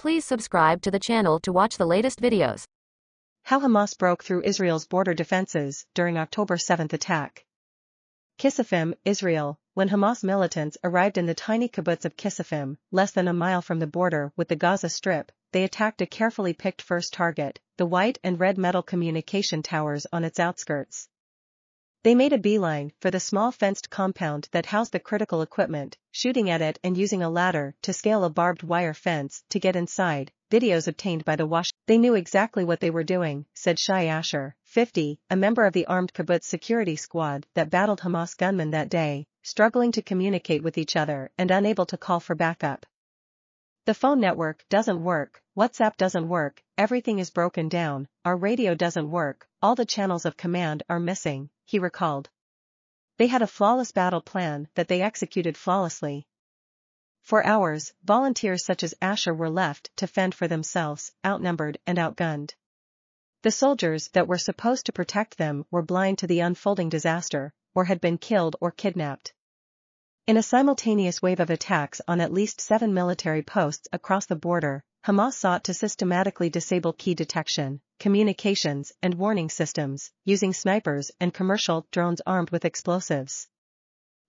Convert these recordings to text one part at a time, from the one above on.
Please subscribe to the channel to watch the latest videos. How Hamas broke through Israel's border defenses during October 7 attack. Kisafim, Israel. When Hamas militants arrived in the tiny kibbutz of Kisafim, less than a mile from the border with the Gaza Strip, they attacked a carefully picked first target, the white and red metal communication towers on its outskirts. They made a beeline for the small fenced compound that housed the critical equipment, shooting at it and using a ladder to scale a barbed wire fence to get inside. Videos obtained by the Washington. They knew exactly what they were doing, said Shai Asher, 50, a member of the armed kibbutz security squad that battled Hamas gunmen that day, struggling to communicate with each other and unable to call for backup. The phone network doesn't work, WhatsApp doesn't work, everything is broken down, our radio doesn't work, all the channels of command are missing, he recalled. They had a flawless battle plan that they executed flawlessly. For hours, volunteers such as Asher were left to fend for themselves, outnumbered and outgunned. The soldiers that were supposed to protect them were blind to the unfolding disaster, or had been killed or kidnapped. In a simultaneous wave of attacks on at least 7 military posts across the border, Hamas sought to systematically disable key detection, communications and warning systems, using snipers and commercial drones armed with explosives.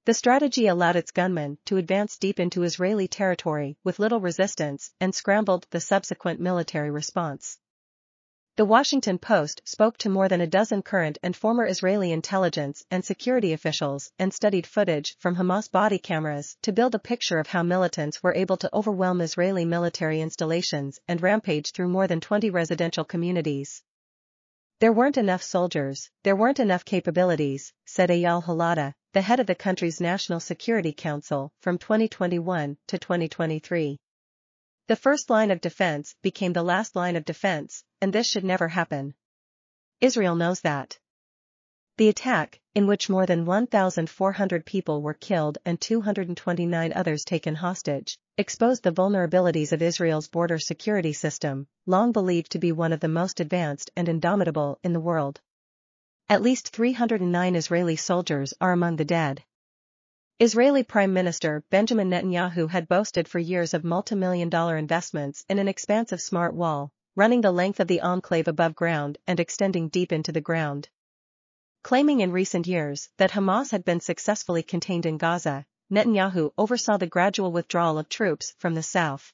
The strategy allowed its gunmen to advance deep into Israeli territory with little resistance and scrambled the subsequent military response. The Washington Post spoke to more than a dozen current and former Israeli intelligence and security officials and studied footage from Hamas body cameras to build a picture of how militants were able to overwhelm Israeli military installations and rampage through more than 20 residential communities. There weren't enough soldiers, there weren't enough capabilities, said Eyal Halada, the head of the country's National Security Council, from 2021 to 2023. The first line of defense became the last line of defense, and this should never happen. Israel knows that. The attack, in which more than 1,400 people were killed and 229 others taken hostage, exposed the vulnerabilities of Israel's border security system, long believed to be one of the most advanced and indomitable in the world. At least 309 Israeli soldiers are among the dead. Israeli Prime Minister Benjamin Netanyahu had boasted for years of multi-million-dollar investments in an expansive smart wall, running the length of the enclave above ground and extending deep into the ground. Claiming in recent years that Hamas had been successfully contained in Gaza, Netanyahu oversaw the gradual withdrawal of troops from the south.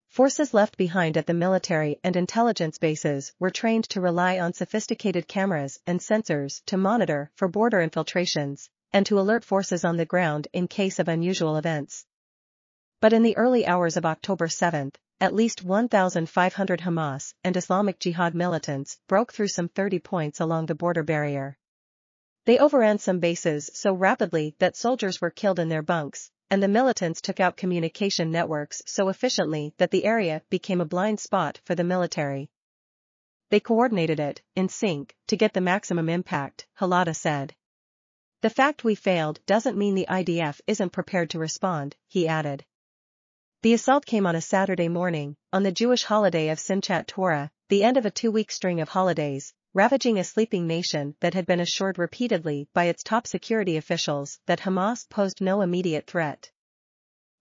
Forces left behind at the military and intelligence bases were trained to rely on sophisticated cameras and sensors to monitor for border infiltrations, and to alert forces on the ground in case of unusual events. But in the early hours of October 7, at least 1,500 Hamas and Islamic Jihad militants broke through some 30 points along the border barrier. They overran some bases so rapidly that soldiers were killed in their bunks, and the militants took out communication networks so efficiently that the area became a blind spot for the military. They coordinated it, in sync, to get the maximum impact, Halada said. The fact we failed doesn't mean the IDF isn't prepared to respond, he added. The assault came on a Saturday morning, on the Jewish holiday of Simchat Torah, the end of a 2-week string of holidays, ravaging a sleeping nation that had been assured repeatedly by its top security officials that Hamas posed no immediate threat.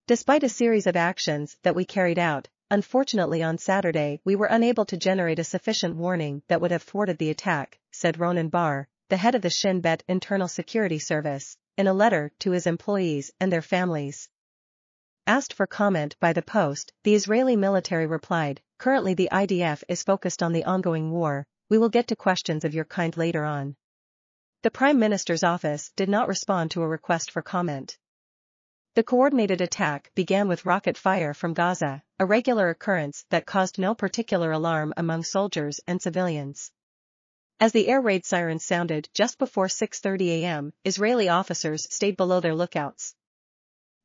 Despite a series of actions that we carried out, unfortunately on Saturday we were unable to generate a sufficient warning that would have thwarted the attack, said Ronan Bar, the head of the Shin Bet Internal Security Service, in a letter to his employees and their families. Asked for comment by the Post, the Israeli military replied, "Currently the IDF is focused on the ongoing war, we will get to questions of your kind later on." The Prime Minister's office did not respond to a request for comment. The coordinated attack began with rocket fire from Gaza, a regular occurrence that caused no particular alarm among soldiers and civilians. As the air raid sirens sounded just before 6:30 a.m., Israeli officers stayed below their lookouts.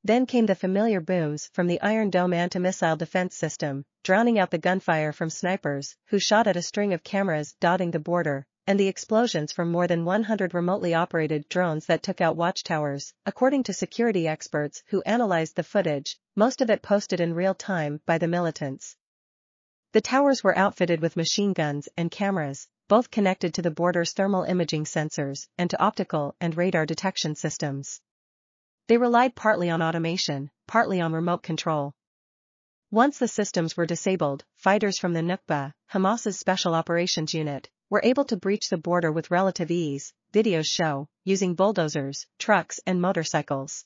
Then came the familiar booms from the Iron Dome anti-missile defense system, drowning out the gunfire from snipers who shot at a string of cameras dotting the border, and the explosions from more than 100 remotely operated drones that took out watchtowers, according to security experts who analyzed the footage, most of it posted in real time by the militants. The towers were outfitted with machine guns and cameras, both connected to the border's thermal imaging sensors and to optical and radar detection systems. They relied partly on automation, partly on remote control. Once the systems were disabled, fighters from the Nukba, Hamas's Special Operations Unit, were able to breach the border with relative ease, videos show, using bulldozers, trucks and motorcycles.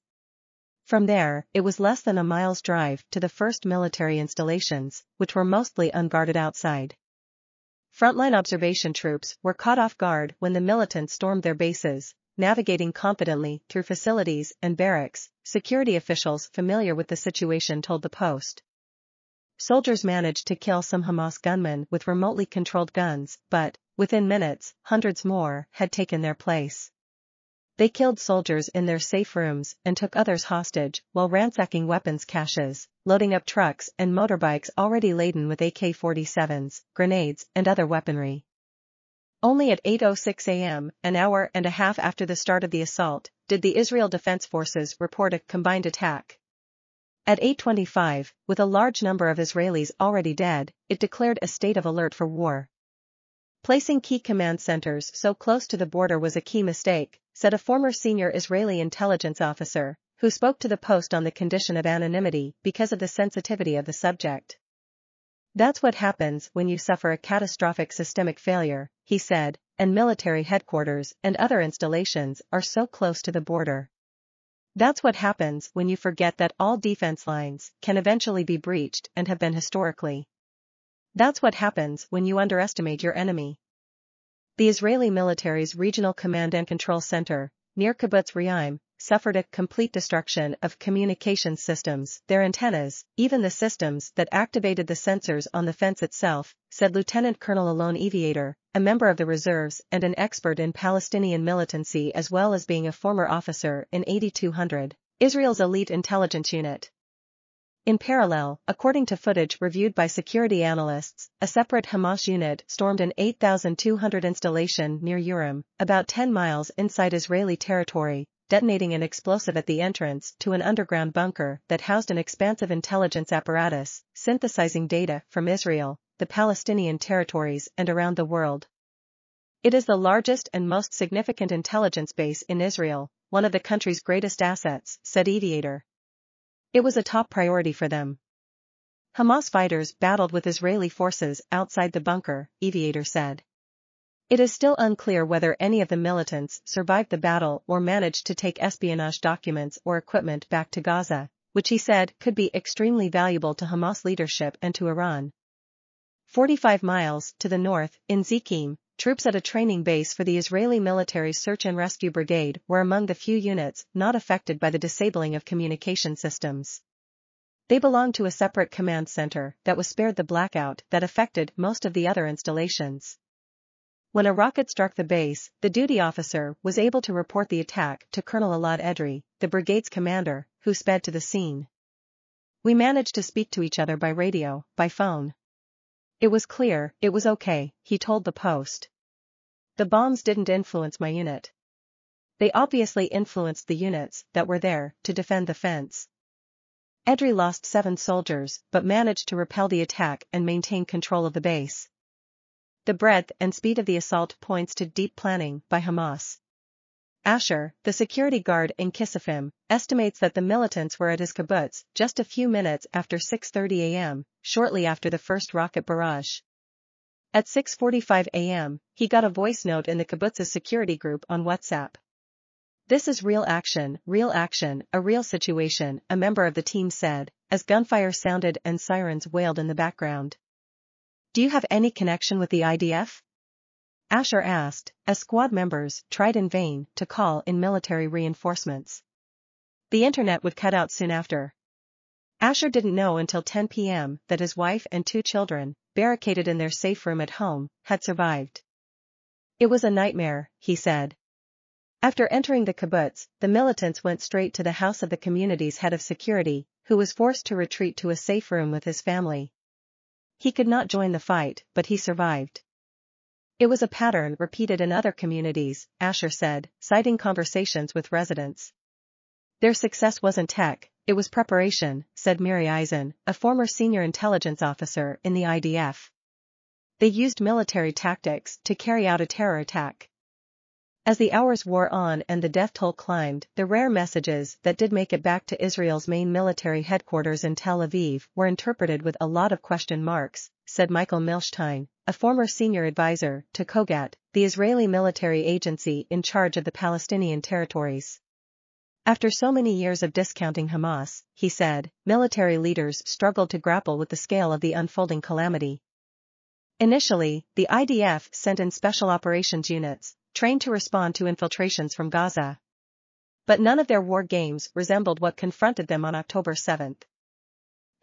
From there, it was less than a mile's drive to the first military installations, which were mostly unguarded outside. Frontline observation troops were caught off guard when the militants stormed their bases, navigating confidently through facilities and barracks, security officials familiar with the situation told the Post. Soldiers managed to kill some Hamas gunmen with remotely controlled guns, but, within minutes, hundreds more had taken their place. They killed soldiers in their safe rooms and took others hostage while ransacking weapons caches, loading up trucks and motorbikes already laden with AK-47s, grenades, and other weaponry. Only at 8:06 a.m., an hour and a half after the start of the assault, did the Israel Defense Forces report a combined attack. At 8:25, with a large number of Israelis already dead, it declared a state of alert for war. Placing key command centers so close to the border was a key mistake, said a former senior Israeli intelligence officer, who spoke to the Post on the condition of anonymity because of the sensitivity of the subject. That's what happens when you suffer a catastrophic systemic failure, he said, and military headquarters and other installations are so close to the border. That's what happens when you forget that all defense lines can eventually be breached and have been historically. That's what happens when you underestimate your enemy. The Israeli military's Regional Command and Control Center, near Kibbutz Re'im, suffered a complete destruction of communications systems, their antennas, even the systems that activated the sensors on the fence itself, said Lieutenant Colonel Alon Aviator, a member of the reserves and an expert in Palestinian militancy as well as being a former officer in 8200, Israel's elite intelligence unit. In parallel, according to footage reviewed by security analysts, a separate Hamas unit stormed an 8,200 installation near Urim, about 10 miles inside Israeli territory, detonating an explosive at the entrance to an underground bunker that housed an expansive intelligence apparatus, synthesizing data from Israel, the Palestinian territories and around the world. It is the largest and most significant intelligence base in Israel, one of the country's greatest assets, said Aviator. It was a top priority for them. Hamas fighters battled with Israeli forces outside the bunker, Aviator said. It is still unclear whether any of the militants survived the battle or managed to take espionage documents or equipment back to Gaza, which he said could be extremely valuable to Hamas leadership and to Iran. 45 miles to the north, in Zikim, troops at a training base for the Israeli military's search and rescue brigade were among the few units not affected by the disabling of communication systems. They belonged to a separate command center that was spared the blackout that affected most of the other installations. When a rocket struck the base, the duty officer was able to report the attack to Colonel Elad Edrei, the brigade's commander, who sped to the scene. We managed to speak to each other by radio, by phone. It was clear, it was okay, he told the Post. The bombs didn't influence my unit. They obviously influenced the units that were there to defend the fence. Edrei lost 7 soldiers but managed to repel the attack and maintain control of the base. The breadth and speed of the assault points to deep planning by Hamas. Asher, the security guard in Kisafim, estimates that the militants were at his kibbutz just a few minutes after 6:30 a.m., shortly after the first rocket barrage. At 6:45 a.m., he got a voice note in the kibbutz's security group on WhatsApp. This is real action, a real situation, a member of the team said, as gunfire sounded and sirens wailed in the background. Do you have any connection with the IDF? Asher asked, as squad members tried in vain to call in military reinforcements. The internet would cut out soon after. Asher didn't know until 10 p.m. that his wife and 2 children, barricaded in their safe room at home, had survived. It was a nightmare, he said. After entering the kibbutz, the militants went straight to the house of the community's head of security, who was forced to retreat to a safe room with his family. He could not join the fight, but he survived. It was a pattern repeated in other communities, Asher said, citing conversations with residents. Their success wasn't tech, it was preparation, said Miri Eisen, a former senior intelligence officer in the IDF. They used military tactics to carry out a terror attack. As the hours wore on and the death toll climbed, the rare messages that did make it back to Israel's main military headquarters in Tel Aviv were interpreted with a lot of question marks, said Michael Milstein, a former senior advisor to Kogat, the Israeli military agency in charge of the Palestinian territories. After so many years of discounting Hamas, he said, military leaders struggled to grapple with the scale of the unfolding calamity. Initially, the IDF sent in special operations units, trained to respond to infiltrations from Gaza. But none of their war games resembled what confronted them on October 7.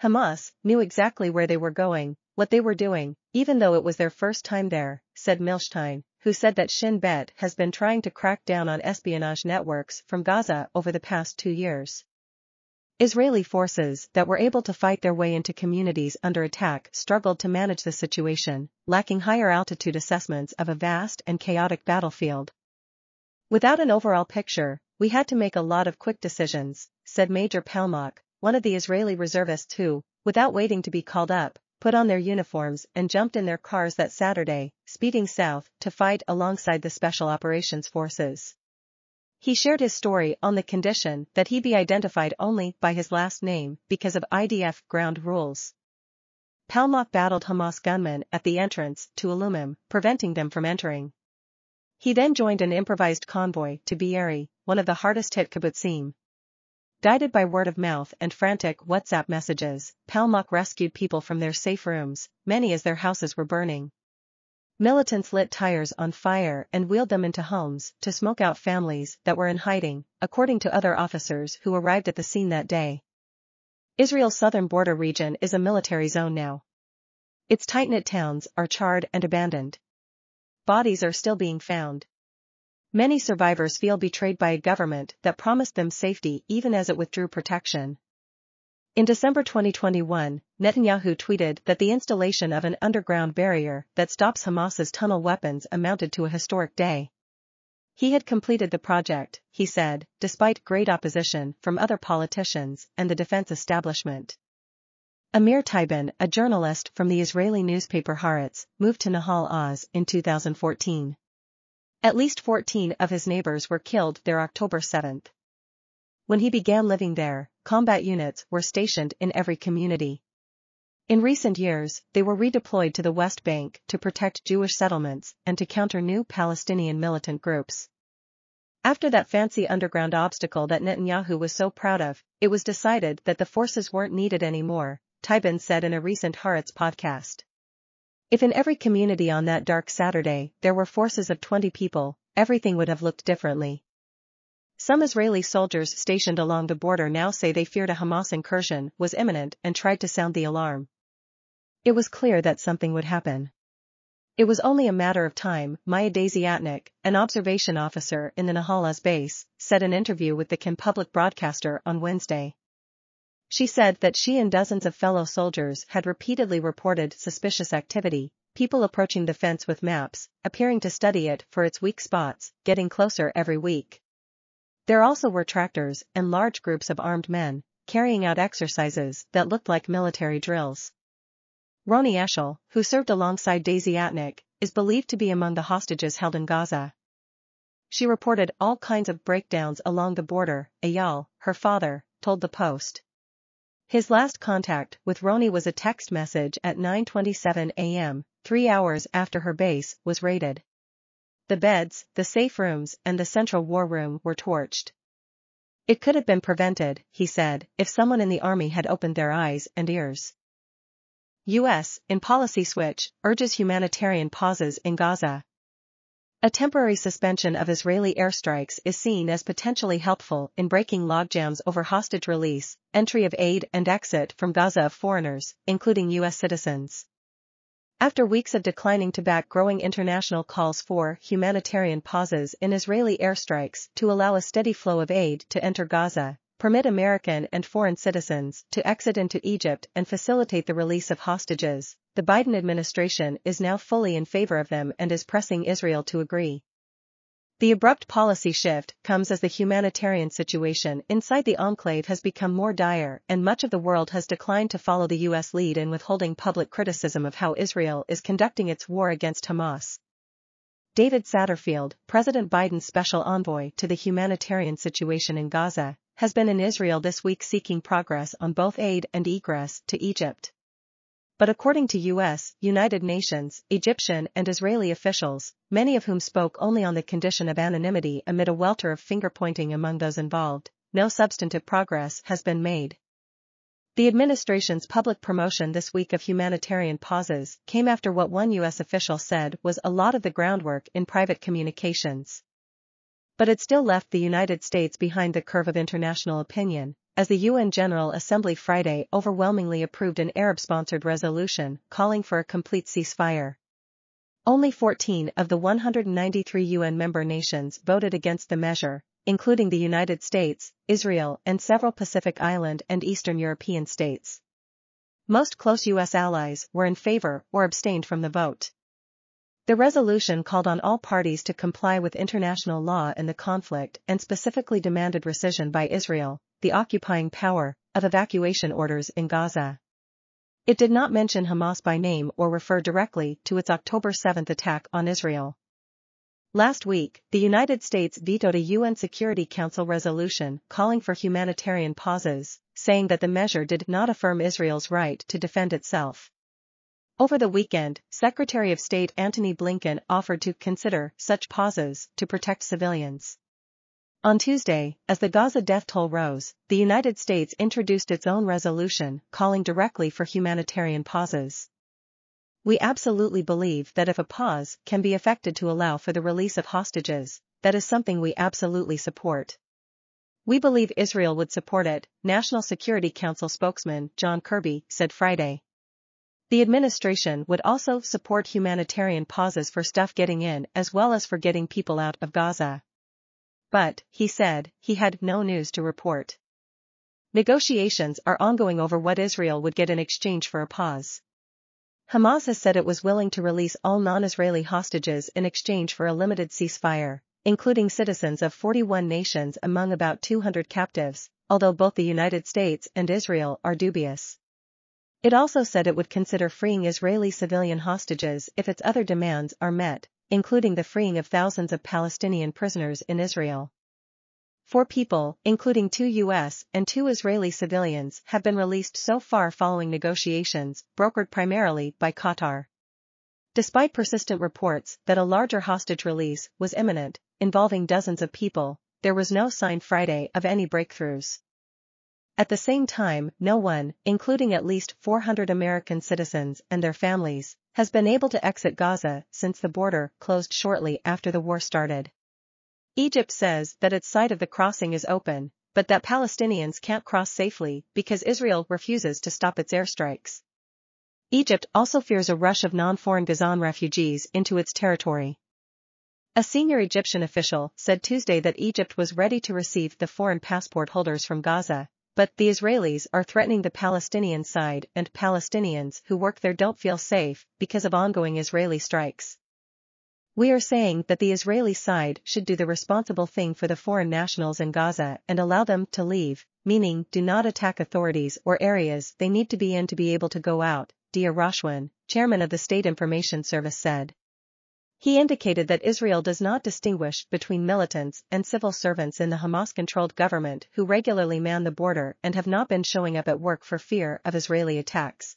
Hamas knew exactly where they were going, what they were doing, even though it was their first time there, said Milstein, who said that Shin Bet has been trying to crack down on espionage networks from Gaza over the past 2 years. Israeli forces that were able to fight their way into communities under attack struggled to manage the situation, lacking higher altitude assessments of a vast and chaotic battlefield. Without an overall picture, we had to make a lot of quick decisions, said Major Palmach, one of the Israeli reservists who, without waiting to be called up, put on their uniforms and jumped in their cars that Saturday, speeding south to fight alongside the Special Operations Forces. He shared his story on the condition that he be identified only by his last name because of IDF ground rules. Palmach battled Hamas gunmen at the entrance to Alumim, preventing them from entering. He then joined an improvised convoy to Be'eri, one of the hardest-hit kibbutzim. Guided by word of mouth and frantic WhatsApp messages, Palmach rescued people from their safe rooms, many as their houses were burning. Militants lit tires on fire and wheeled them into homes to smoke out families that were in hiding, according to other officers who arrived at the scene that day. Israel's southern border region is a military zone now. Its tight-knit towns are charred and abandoned. Bodies are still being found. Many survivors feel betrayed by a government that promised them safety even as it withdrew protection. In December 2021, Netanyahu tweeted that the installation of an underground barrier that stops Hamas's tunnel weapons amounted to a historic day. He had completed the project, he said, despite great opposition from other politicians and the defense establishment. Amir Taiban, a journalist from the Israeli newspaper Haaretz, moved to Nahal Oz in 2014. At least 14 of his neighbors were killed there October 7. When he began living there, combat units were stationed in every community. In recent years, they were redeployed to the West Bank to protect Jewish settlements and to counter new Palestinian militant groups. After that fancy underground obstacle that Netanyahu was so proud of, it was decided that the forces weren't needed anymore, Taiban said in a recent Haaretz podcast. If in every community on that dark Saturday there were forces of 20 people, everything would have looked differently. Some Israeli soldiers stationed along the border now say they feared a Hamas incursion was imminent and tried to sound the alarm. It was clear that something would happen. It was only a matter of time, Maya Daziatnik, an observation officer in the Nahal Oz base, said in an interview with the Kan public broadcaster on Wednesday. She said that she and dozens of fellow soldiers had repeatedly reported suspicious activity, people approaching the fence with maps, appearing to study it for its weak spots, getting closer every week. There also were tractors and large groups of armed men, carrying out exercises that looked like military drills. Roni Eshel, who served alongside Daziatnik, is believed to be among the hostages held in Gaza. She reported all kinds of breakdowns along the border, Eyal, her father, told the Post. His last contact with Roni was a text message at 9:27 a.m., 3 hours after her base was raided. The beds, the safe rooms and the central war room were torched. It could have been prevented, he said, if someone in the army had opened their eyes and ears. U.S., in policy switch, urges humanitarian pauses in Gaza. A temporary suspension of Israeli airstrikes is seen as potentially helpful in breaking logjams over hostage release, entry of aid and exit from Gaza of foreigners, including U.S. citizens. After weeks of declining to back growing international calls for humanitarian pauses in Israeli airstrikes to allow a steady flow of aid to enter Gaza, permit American and foreign citizens to exit into Egypt and facilitate the release of hostages, the Biden administration is now fully in favor of them and is pressing Israel to agree. The abrupt policy shift comes as the humanitarian situation inside the enclave has become more dire and much of the world has declined to follow the U.S. lead in withholding public criticism of how Israel is conducting its war against Hamas. David Satterfield, President Biden's special envoy to the humanitarian situation in Gaza, has been in Israel this week seeking progress on both aid and egress to Egypt. But according to U.S., United Nations, Egyptian and Israeli officials, many of whom spoke only on the condition of anonymity amid a welter of finger-pointing among those involved, no substantive progress has been made. The administration's public promotion this week of humanitarian pauses came after what one U.S. official said was a lot of the groundwork in private communications. But it still left the United States behind the curve of international opinion, as the UN General Assembly Friday overwhelmingly approved an Arab-sponsored resolution calling for a complete ceasefire. Only 14 of the 193 UN member nations voted against the measure, including the United States, Israel, and several Pacific Island and Eastern European states. Most close U.S. allies were in favor or abstained from the vote. The resolution called on all parties to comply with international law in the conflict and specifically demanded rescission by Israel, the occupying power, of evacuation orders in Gaza. It did not mention Hamas by name or refer directly to its October 7 attack on Israel. Last week, the United States vetoed a UN Security Council resolution calling for humanitarian pauses, saying that the measure did not affirm Israel's right to defend itself. Over the weekend, Secretary of State Antony Blinken offered to consider such pauses to protect civilians. On Tuesday, as the Gaza death toll rose, the United States introduced its own resolution calling directly for humanitarian pauses. We absolutely believe that if a pause can be effected to allow for the release of hostages, that is something we absolutely support. We believe Israel would support it, National Security Council spokesman John Kirby said Friday. The administration would also support humanitarian pauses for stuff getting in as well as for getting people out of Gaza. But, he said, he had no news to report. Negotiations are ongoing over what Israel would get in exchange for a pause. Hamas has said it was willing to release all non-Israeli hostages in exchange for a limited ceasefire, including citizens of 41 nations among about 200 captives, although both the United States and Israel are dubious. It also said it would consider freeing Israeli civilian hostages if its other demands are met, including the freeing of thousands of Palestinian prisoners in Israel. 4 people, including 2 U.S. and 2 Israeli civilians, have been released so far following negotiations, brokered primarily by Qatar. Despite persistent reports that a larger hostage release was imminent, involving dozens of people, there was no sign Friday of any breakthroughs. At the same time, no one, including at least 400 American citizens and their families, has been able to exit Gaza since the border closed shortly after the war started. Egypt says that its side of the crossing is open, but that Palestinians can't cross safely because Israel refuses to stop its airstrikes. Egypt also fears a rush of non-foreign Gazan refugees into its territory. A senior Egyptian official said Tuesday that Egypt was ready to receive the foreign passport holders from Gaza, but the Israelis are threatening the Palestinian side and Palestinians who work there don't feel safe because of ongoing Israeli strikes. We are saying that the Israeli side should do the responsible thing for the foreign nationals in Gaza and allow them to leave, meaning do not attack authorities or areas they need to be in to be able to go out, Dia Rashwan, chairman of the State Information Service said. He indicated that Israel does not distinguish between militants and civil servants in the Hamas-controlled government who regularly man the border and have not been showing up at work for fear of Israeli attacks.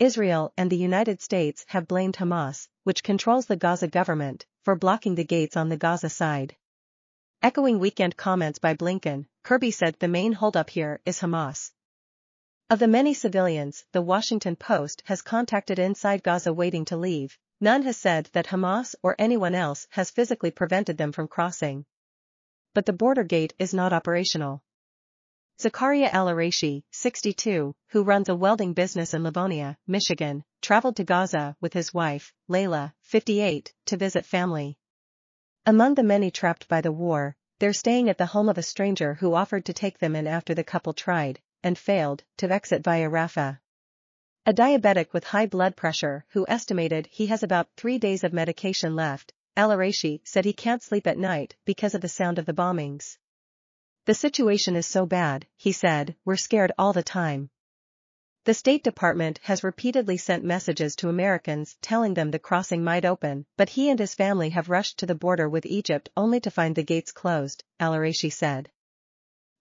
Israel and the United States have blamed Hamas, which controls the Gaza government, for blocking the gates on the Gaza side. Echoing weekend comments by Blinken, Kirby said the main holdup here is Hamas. Of the many civilians the Washington Post has contacted inside Gaza waiting to leave, none has said that Hamas or anyone else has physically prevented them from crossing. But the border gate is not operational. Zakaria Al-Arashi, 62, who runs a welding business in Livonia, Michigan, traveled to Gaza with his wife, Layla, 58, to visit family. Among the many trapped by the war, they're staying at the home of a stranger who offered to take them in after the couple tried, and failed, to exit via Rafah. A diabetic with high blood pressure who estimated he has about 3 days of medication left, Al-Arashi said he can't sleep at night because of the sound of the bombings. The situation is so bad, he said, we're scared all the time. The State Department has repeatedly sent messages to Americans telling them the crossing might open, but he and his family have rushed to the border with Egypt only to find the gates closed, Al-Arashi said.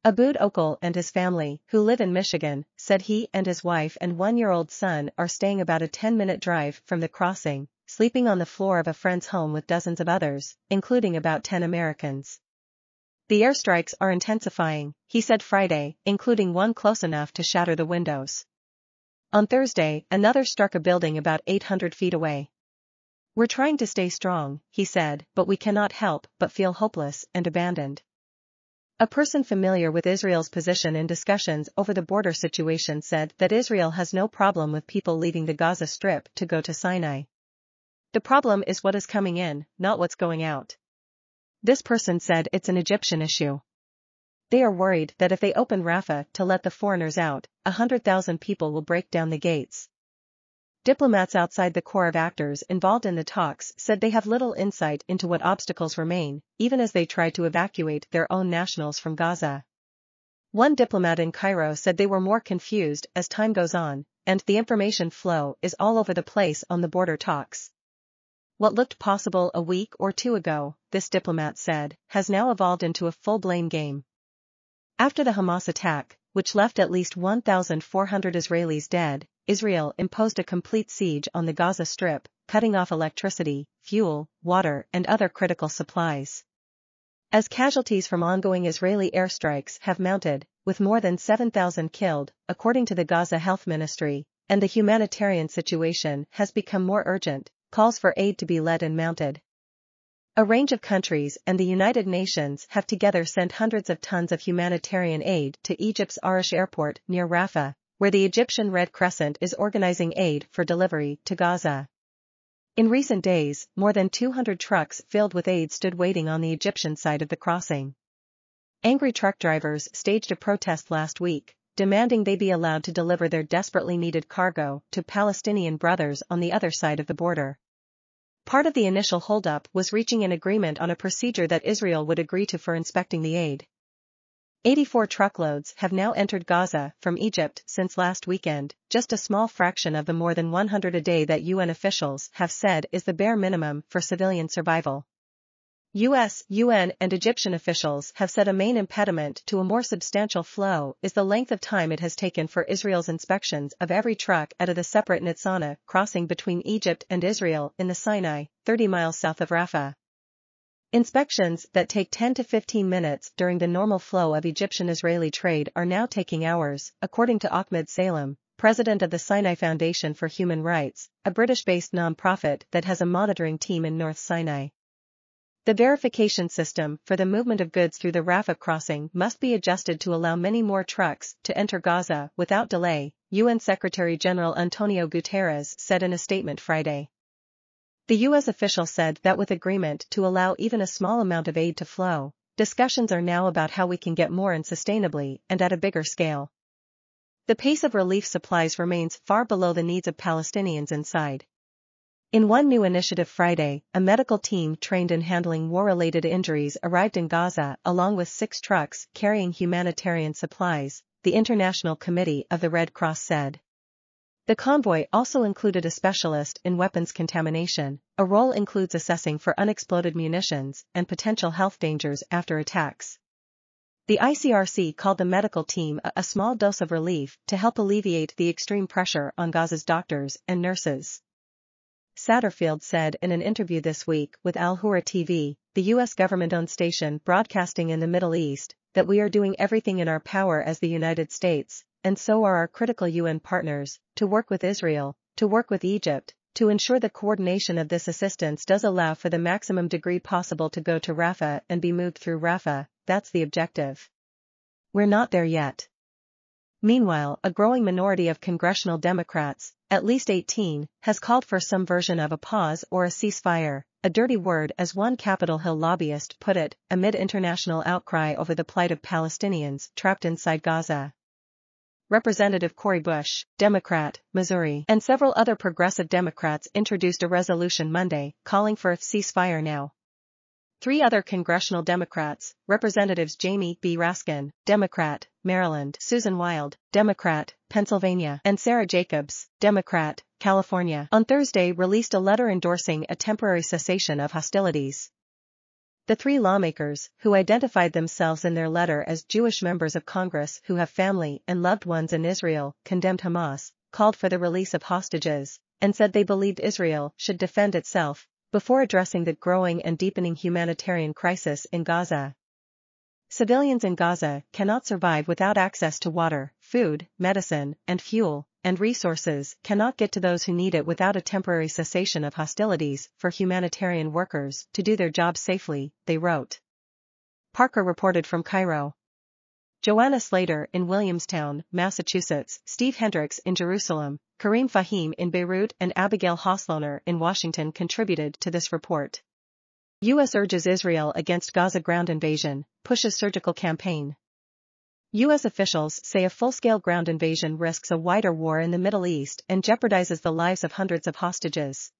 Aboud Okal and his family, who live in Michigan, said he and his wife and one-year-old son are staying about a 10-minute drive from the crossing, sleeping on the floor of a friend's home with dozens of others, including about 10 Americans. The airstrikes are intensifying, he said Friday, including one close enough to shatter the windows. On Thursday, another struck a building about 800 feet away. We're trying to stay strong, he said, but we cannot help but feel hopeless and abandoned. A person familiar with Israel's position in discussions over the border situation said that Israel has no problem with people leaving the Gaza Strip to go to Sinai. The problem is what is coming in, not what's going out. This person said it's an Egyptian issue. They are worried that if they open Rafah to let the foreigners out, 100,000 people will break down the gates. Diplomats outside the core of actors involved in the talks said they have little insight into what obstacles remain, even as they try to evacuate their own nationals from Gaza. One diplomat in Cairo said they were more confused as time goes on, and the information flow is all over the place on the border talks. What looked possible a week or two ago, this diplomat said, has now evolved into a full blame game. After the Hamas attack, which left at least 1,400 Israelis dead, Israel imposed a complete siege on the Gaza Strip, cutting off electricity, fuel, water and other critical supplies. As casualties from ongoing Israeli airstrikes have mounted, with more than 7,000 killed, according to the Gaza Health Ministry, and the humanitarian situation has become more urgent, calls for aid to be led and mounted. A range of countries and the United Nations have together sent hundreds of tons of humanitarian aid to Egypt's Arish airport near Rafah, where the Egyptian Red Crescent is organizing aid for delivery to Gaza. In recent days, more than 200 trucks filled with aid stood waiting on the Egyptian side of the crossing. Angry truck drivers staged a protest last week, demanding they be allowed to deliver their desperately needed cargo to Palestinian brothers on the other side of the border. Part of the initial holdup was reaching an agreement on a procedure that Israel would agree to for inspecting the aid. 84 truckloads have now entered Gaza from Egypt since last weekend, just a small fraction of the more than 100 a day that UN officials have said is the bare minimum for civilian survival. US, UN and Egyptian officials have said a main impediment to a more substantial flow is the length of time it has taken for Israel's inspections of every truck out of the separate Nitzana crossing between Egypt and Israel in the Sinai, 30 miles south of Rafah. Inspections that take 10 to 15 minutes during the normal flow of Egyptian-Israeli trade are now taking hours, according to Ahmed Salem, president of the Sinai Foundation for Human Rights, a British-based non-profit that has a monitoring team in North Sinai. The verification system for the movement of goods through the Rafah crossing must be adjusted to allow many more trucks to enter Gaza without delay, UN Secretary-General Antonio Guterres said in a statement Friday. The U.S. official said that with agreement to allow even a small amount of aid to flow, discussions are now about how we can get more and sustainably and at a bigger scale. The pace of relief supplies remains far below the needs of Palestinians inside. In one new initiative Friday, a medical team trained in handling war-related injuries arrived in Gaza along with 6 trucks carrying humanitarian supplies, the International Committee of the Red Cross said. The convoy also included a specialist in weapons contamination. A role includes assessing for unexploded munitions and potential health dangers after attacks. The ICRC called the medical team a small dose of relief to help alleviate the extreme pressure on Gaza's doctors and nurses. Satterfield said in an interview this week with Al Hura TV, the U.S. government-owned station broadcasting in the Middle East, that we are doing everything in our power as the United States, and so are our critical UN partners, to work with Israel, to work with Egypt, to ensure the coordination of this assistance does allow for the maximum degree possible to go to Rafah and be moved through Rafah. That's the objective. We're not there yet. Meanwhile, a growing minority of congressional Democrats, at least 18, has called for some version of a pause or a ceasefire, a dirty word as one Capitol Hill lobbyist put it, amid international outcry over the plight of Palestinians trapped inside Gaza. Representative Cori Bush, Democrat, Missouri, and several other progressive Democrats introduced a resolution Monday calling for a ceasefire now. 3 other congressional Democrats, Representatives Jamie B. Raskin, Democrat, Maryland, Susan Wild, Democrat, Pennsylvania, and Sarah Jacobs, Democrat, California, on Thursday released a letter endorsing a temporary cessation of hostilities. The three lawmakers, who identified themselves in their letter as Jewish members of Congress who have family and loved ones in Israel, condemned Hamas, called for the release of hostages, and said they believed Israel should defend itself, before addressing the growing and deepening humanitarian crisis in Gaza. Civilians in Gaza cannot survive without access to water, food, medicine, and fuel, and resources cannot get to those who need it without a temporary cessation of hostilities for humanitarian workers to do their jobs safely, they wrote. Parker reported from Cairo. Joanna Slater in Williamstown, Massachusetts, Steve Hendricks in Jerusalem, Kareem Fahim in Beirut and Abigail Hosloner in Washington contributed to this report. U.S. urges Israel against Gaza ground invasion, pushes surgical campaign. U.S. officials say a full-scale ground invasion risks a wider war in the Middle East and jeopardizes the lives of hundreds of hostages.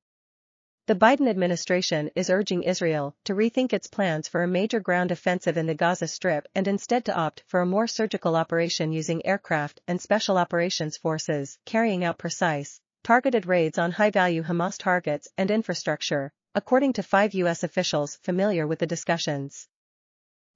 The Biden administration is urging Israel to rethink its plans for a major ground offensive in the Gaza Strip and instead to opt for a more surgical operation using aircraft and special operations forces carrying out precise, targeted raids on high-value Hamas targets and infrastructure, according to 5 U.S. officials familiar with the discussions.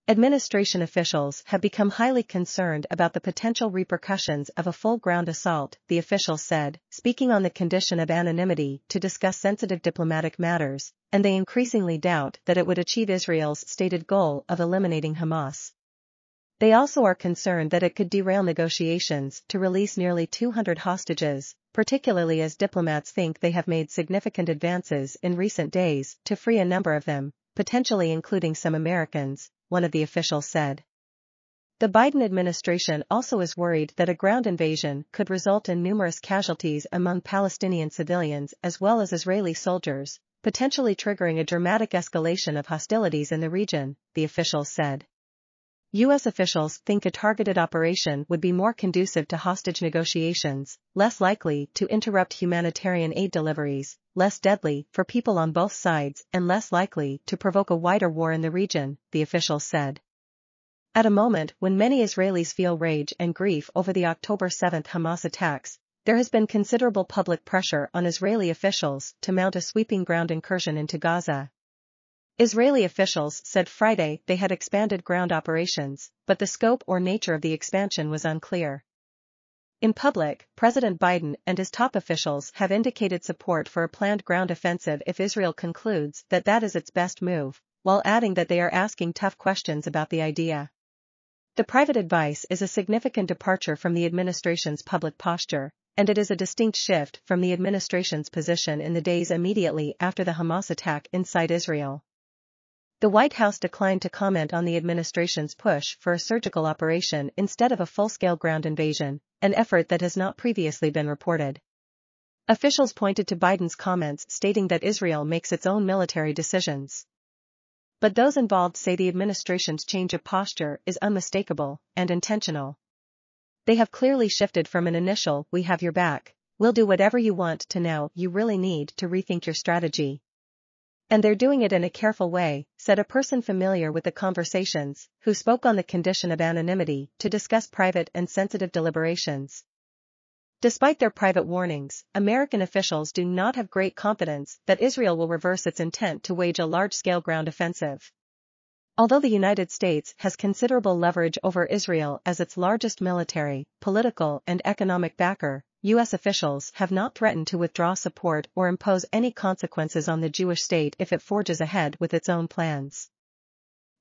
Administration officials have become highly concerned about the potential repercussions of a full ground assault, the officials said, speaking on the condition of anonymity to discuss sensitive diplomatic matters, and they increasingly doubt that it would achieve Israel's stated goal of eliminating Hamas. They also are concerned that it could derail negotiations to release nearly 200 hostages, particularly as diplomats think they have made significant advances in recent days to free a number of them, potentially including some Americans, one of the officials said. The Biden administration also is worried that a ground invasion could result in numerous casualties among Palestinian civilians as well as Israeli soldiers, potentially triggering a dramatic escalation of hostilities in the region, the officials said. U.S. officials think a targeted operation would be more conducive to hostage negotiations, less likely to interrupt humanitarian aid deliveries, less deadly for people on both sides and less likely to provoke a wider war in the region, the officials said. At a moment when many Israelis feel rage and grief over the October 7 Hamas attacks, there has been considerable public pressure on Israeli officials to mount a sweeping ground incursion into Gaza. Israeli officials said Friday they had expanded ground operations, but the scope or nature of the expansion was unclear. In public, President Biden and his top officials have indicated support for a planned ground offensive if Israel concludes that that is its best move, while adding that they are asking tough questions about the idea. The private advice is a significant departure from the administration's public posture, and it is a distinct shift from the administration's position in the days immediately after the Hamas attack inside Israel. The White House declined to comment on the administration's push for a surgical operation instead of a full-scale ground invasion, an effort that has not previously been reported. Officials pointed to Biden's comments stating that Israel makes its own military decisions. But those involved say the administration's change of posture is unmistakable and intentional. They have clearly shifted from an initial "we have your back, we'll do whatever you want" to now "you really need to rethink your strategy." And they're doing it in a careful way, said a person familiar with the conversations, who spoke on the condition of anonymity to discuss private and sensitive deliberations. Despite their private warnings, American officials do not have great confidence that Israel will reverse its intent to wage a large-scale ground offensive. Although the United States has considerable leverage over Israel as its largest military, political, and economic backer, U.S. officials have not threatened to withdraw support or impose any consequences on the Jewish state if it forges ahead with its own plans.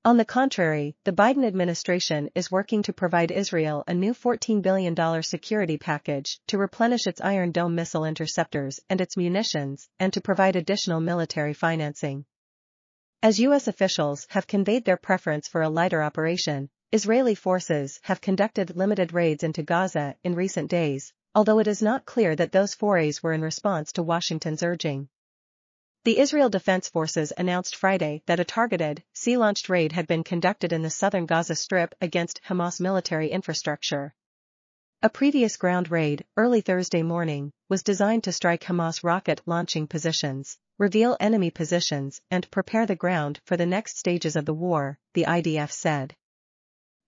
On the contrary, the Biden administration is working to provide Israel a new $14 billion security package to replenish its Iron Dome missile interceptors and its munitions, and to provide additional military financing. As U.S. officials have conveyed their preference for a lighter operation, Israeli forces have conducted limited raids into Gaza in recent days, although it is not clear that those forays were in response to Washington's urging. The Israel Defense Forces announced Friday that a targeted, sea-launched raid had been conducted in the southern Gaza Strip against Hamas military infrastructure. A previous ground raid, early Thursday morning, was designed to strike Hamas rocket launching positions, reveal enemy positions, and prepare the ground for the next stages of the war, the IDF said.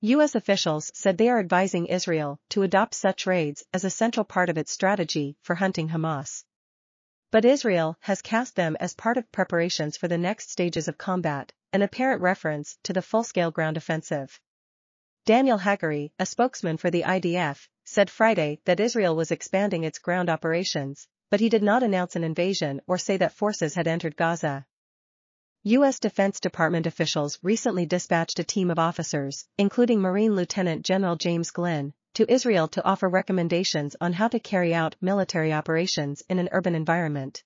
U.S. officials said they are advising Israel to adopt such raids as a central part of its strategy for hunting Hamas. But Israel has cast them as part of preparations for the next stages of combat, an apparent reference to the full-scale ground offensive. Daniel Hagari, a spokesman for the IDF, said Friday that Israel was expanding its ground operations, but he did not announce an invasion or say that forces had entered Gaza. U.S. Defense Department officials recently dispatched a team of officers, including Marine Lieutenant General James Glynn, to Israel to offer recommendations on how to carry out military operations in an urban environment.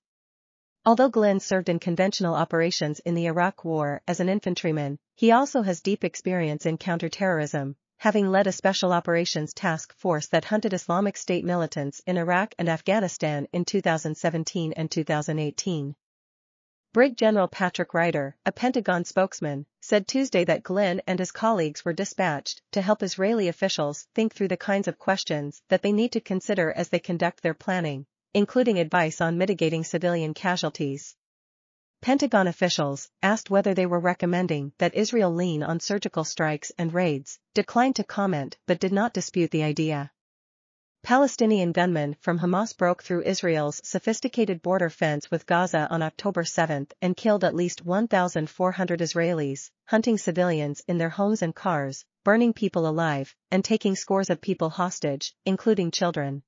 Although Glynn served in conventional operations in the Iraq War as an infantryman, he also has deep experience in counterterrorism, having led a special operations task force that hunted Islamic State militants in Iraq and Afghanistan in 2017 and 2018. Brig General Patrick Ryder, a Pentagon spokesman, said Tuesday that Glynn and his colleagues were dispatched to help Israeli officials think through the kinds of questions that they need to consider as they conduct their planning, including advice on mitigating civilian casualties. Pentagon officials, asked whether they were recommending that Israel lean on surgical strikes and raids, declined to comment but did not dispute the idea. Palestinian gunmen from Hamas broke through Israel's sophisticated border fence with Gaza on October 7 and killed at least 1,400 Israelis, hunting civilians in their homes and cars, burning people alive, and taking scores of people hostage, including children.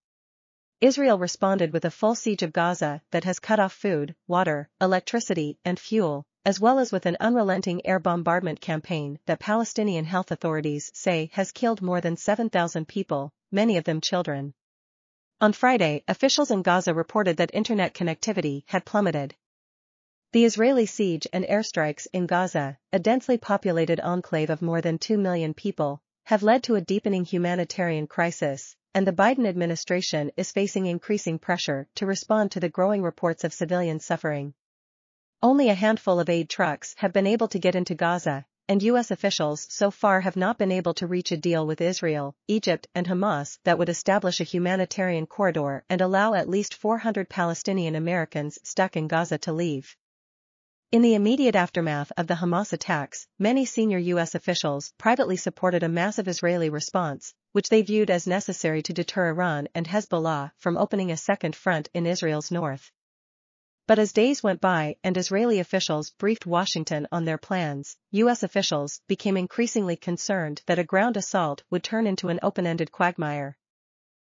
Israel responded with a full siege of Gaza that has cut off food, water, electricity, and fuel, as well as with an unrelenting air bombardment campaign that Palestinian health authorities say has killed more than 7,000 people, many of them children. On Friday, officials in Gaza reported that internet connectivity had plummeted. The Israeli siege and airstrikes in Gaza, a densely populated enclave of more than 2 million people, have led to a deepening humanitarian crisis, and the Biden administration is facing increasing pressure to respond to the growing reports of civilian suffering. Only a handful of aid trucks have been able to get into Gaza, and U.S. officials so far have not been able to reach a deal with Israel, Egypt and Hamas that would establish a humanitarian corridor and allow at least 400 Palestinian Americans stuck in Gaza to leave. In the immediate aftermath of the Hamas attacks, many senior U.S. officials privately supported a massive Israeli response, which they viewed as necessary to deter Iran and Hezbollah from opening a second front in Israel's north. But as days went by and Israeli officials briefed Washington on their plans, U.S. officials became increasingly concerned that a ground assault would turn into an open-ended quagmire.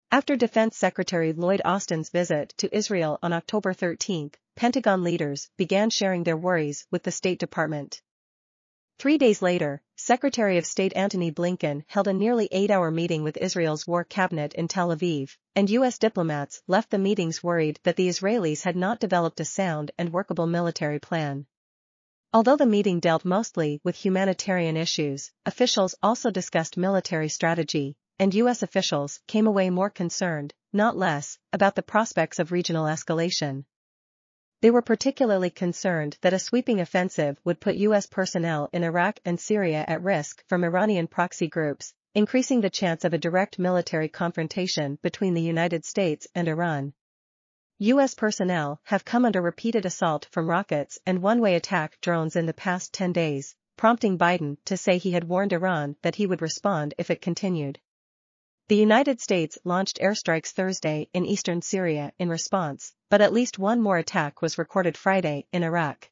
After Defense Secretary Lloyd Austin's visit to Israel on October 13, Pentagon leaders began sharing their worries with the State Department. 3 days later, Secretary of State Antony Blinken held a nearly 8-hour meeting with Israel's war cabinet in Tel Aviv, and U.S. diplomats left the meetings worried that the Israelis had not developed a sound and workable military plan. Although the meeting dealt mostly with humanitarian issues, officials also discussed military strategy, and U.S. officials came away more concerned, not less, about the prospects of regional escalation. They were particularly concerned that a sweeping offensive would put U.S. personnel in Iraq and Syria at risk from Iranian proxy groups, increasing the chance of a direct military confrontation between the United States and Iran. U.S. personnel have come under repeated assault from rockets and one-way attack drones in the past 10 days, prompting Biden to say he had warned Iran that he would respond if it continued. The United States launched airstrikes Thursday in eastern Syria in response, but at least one more attack was recorded Friday in Iraq.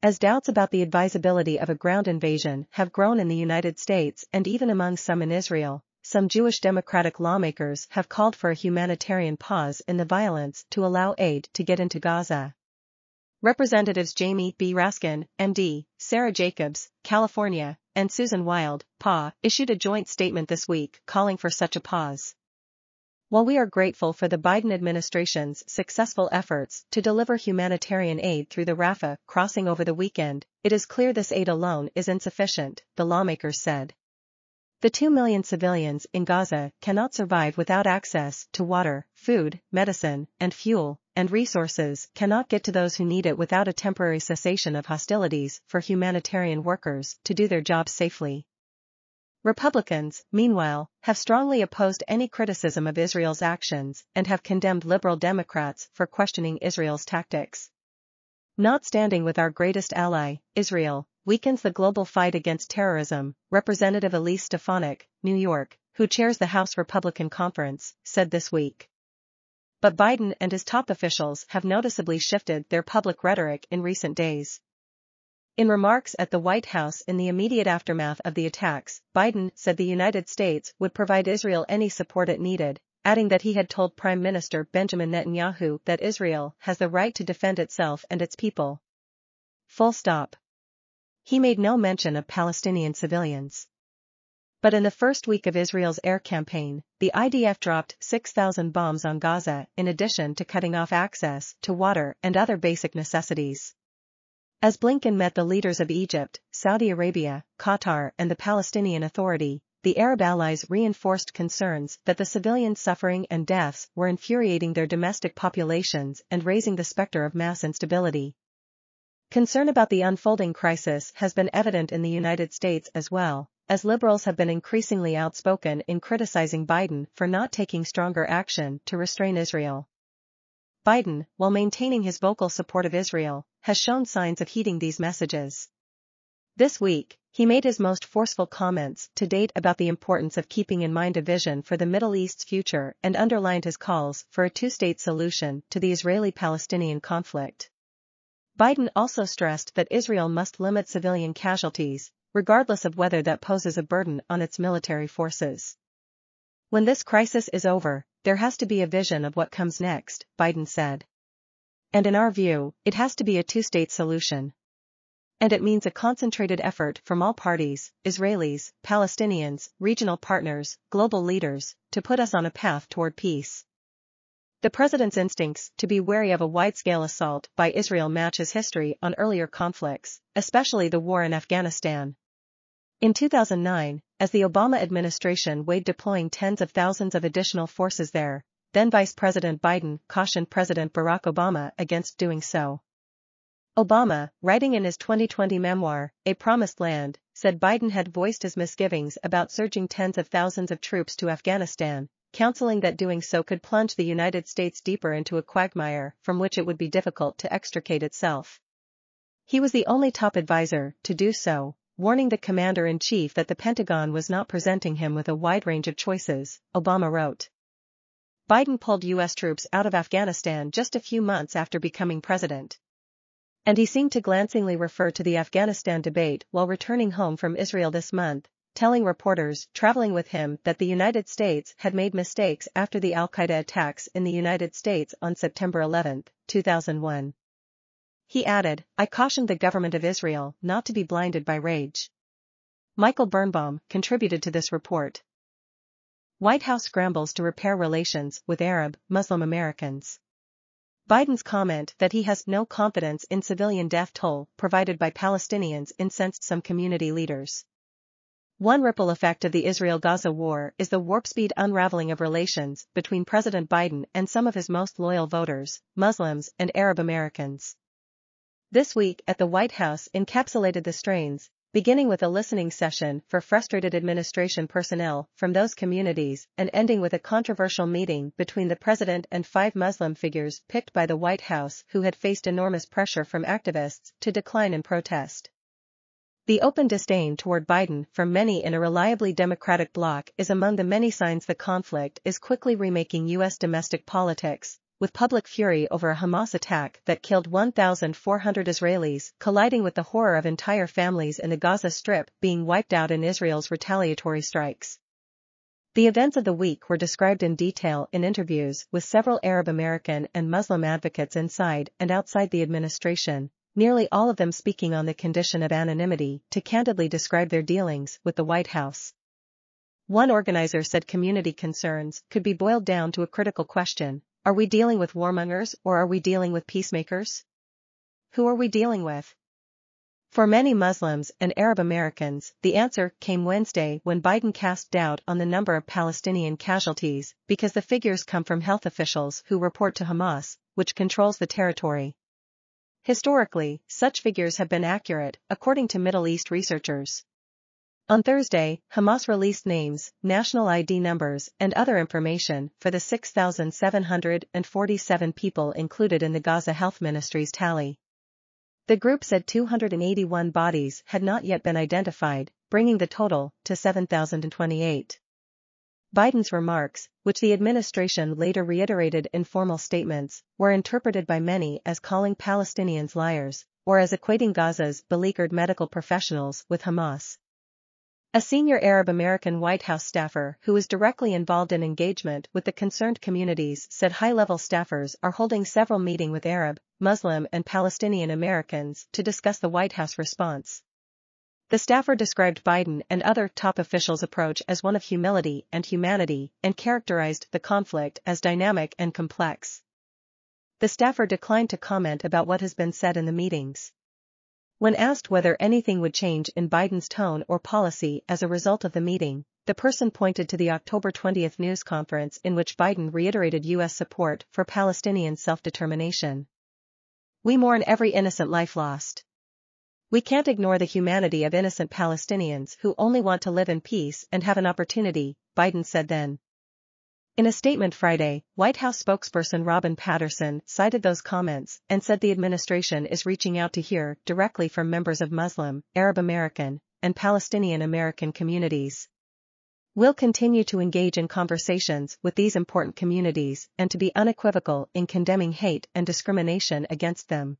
As doubts about the advisability of a ground invasion have grown in the United States and even among some in Israel, some Jewish Democratic lawmakers have called for a humanitarian pause in the violence to allow aid to get into Gaza. Representatives Jamie B. Raskin, MD, Sarah Jacobs, California, and Susan Wild, PA, issued a joint statement this week calling for such a pause. While we are grateful for the Biden administration's successful efforts to deliver humanitarian aid through the Rafah crossing over the weekend, it is clear this aid alone is insufficient, the lawmakers said. The 2 million civilians in Gaza cannot survive without access to water, food, medicine, and fuel, and resources cannot get to those who need it without a temporary cessation of hostilities for humanitarian workers to do their jobs safely. Republicans, meanwhile, have strongly opposed any criticism of Israel's actions and have condemned liberal Democrats for questioning Israel's tactics. Not standing with our greatest ally, Israel, weakens the global fight against terrorism, Representative Elise Stefanik, New York, who chairs the House Republican Conference, said this week. But Biden and his top officials have noticeably shifted their public rhetoric in recent days. In remarks at the White House in the immediate aftermath of the attacks, Biden said the United States would provide Israel any support it needed, adding that he had told Prime Minister Benjamin Netanyahu that Israel has the right to defend itself and its people. Full stop. He made no mention of Palestinian civilians. But in the first week of Israel's air campaign, the IDF dropped 6,000 bombs on Gaza in addition to cutting off access to water and other basic necessities. As Blinken met the leaders of Egypt, Saudi Arabia, Qatar and the Palestinian Authority, the Arab allies reinforced concerns that the civilian suffering and deaths were infuriating their domestic populations and raising the specter of mass instability. Concern about the unfolding crisis has been evident in the United States as well, as liberals have been increasingly outspoken in criticizing Biden for not taking stronger action to restrain Israel. Biden, while maintaining his vocal support of Israel, has shown signs of heeding these messages. This week, he made his most forceful comments to date about the importance of keeping in mind a vision for the Middle East's future and underlined his calls for a two-state solution to the Israeli-Palestinian conflict. Biden also stressed that Israel must limit civilian casualties, regardless of whether that poses a burden on its military forces. When this crisis is over, there has to be a vision of what comes next, Biden said. And in our view, it has to be a two-state solution. And it means a concentrated effort from all parties, Israelis, Palestinians, regional partners, global leaders, to put us on a path toward peace. The president's instincts to be wary of a wide-scale assault by Israel match his history on earlier conflicts, especially the war in Afghanistan. In 2009, as the Obama administration weighed deploying tens of thousands of additional forces there, then Vice President Biden cautioned President Barack Obama against doing so. Obama, writing in his 2020 memoir, A Promised Land, said Biden had voiced his misgivings about surging tens of thousands of troops to Afghanistan, counseling that doing so could plunge the United States deeper into a quagmire from which it would be difficult to extricate itself. He was the only top advisor to do so, warning the commander-in-chief that the Pentagon was not presenting him with a wide range of choices, Obama wrote. Biden pulled U.S. troops out of Afghanistan just a few months after becoming president. And he seemed to glancingly refer to the Afghanistan debate while returning home from Israel this month, telling reporters traveling with him that the United States had made mistakes after the al-Qaeda attacks in the United States on September 11, 2001. He added, I cautioned the government of Israel not to be blinded by rage. Michael Birnbaum contributed to this report. White House scrambles to repair relations with Arab, Muslim Americans. Biden's comment that he has no confidence in civilian death toll provided by Palestinians incensed some community leaders. One ripple effect of the Israel-Gaza war is the warp-speed unraveling of relations between President Biden and some of his most loyal voters, Muslims and Arab Americans. This week at the White House encapsulated the strains, beginning with a listening session for frustrated administration personnel from those communities and ending with a controversial meeting between the president and 5 Muslim figures picked by the White House who had faced enormous pressure from activists to decline in protest. The open disdain toward Biden from many in a reliably Democratic bloc is among the many signs the conflict is quickly remaking U.S. domestic politics, with public fury over a Hamas attack that killed 1,400 Israelis colliding with the horror of entire families in the Gaza Strip being wiped out in Israel's retaliatory strikes. The events of the week were described in detail in interviews with several Arab American and Muslim advocates inside and outside the administration, nearly all of them speaking on the condition of anonymity to candidly describe their dealings with the White House. One organizer said community concerns could be boiled down to a critical question: are we dealing with warmongers or are we dealing with peacemakers? Who are we dealing with? For many Muslims and Arab Americans, the answer came Wednesday when Biden cast doubt on the number of Palestinian casualties because the figures come from health officials who report to Hamas, which controls the territory. Historically, such figures have been accurate, according to Middle East researchers. On Thursday, Hamas released names, national ID numbers, and other information for the 6,747 people included in the Gaza Health Ministry's tally. The group said 281 bodies had not yet been identified, bringing the total to 7,028. Biden's remarks, which the administration later reiterated in formal statements, were interpreted by many as calling Palestinians liars, or as equating Gaza's beleaguered medical professionals with Hamas. A senior Arab American White House staffer who was directly involved in engagement with the concerned communities said high-level staffers are holding several meetings with Arab, Muslim and Palestinian Americans to discuss the White House response. The staffer described Biden and other top officials' approach as one of humility and humanity and characterized the conflict as dynamic and complex. The staffer declined to comment about what has been said in the meetings. When asked whether anything would change in Biden's tone or policy as a result of the meeting, the person pointed to the October 20 news conference in which Biden reiterated U.S. support for Palestinian self-determination. "We mourn every innocent life lost. We can't ignore the humanity of innocent Palestinians who only want to live in peace and have an opportunity," Biden said then. In a statement Friday, White House spokesperson Robin Patterson cited those comments and said the administration is reaching out to hear directly from members of Muslim, Arab American, and Palestinian American communities. "We'll continue to engage in conversations with these important communities and to be unequivocal in condemning hate and discrimination against them."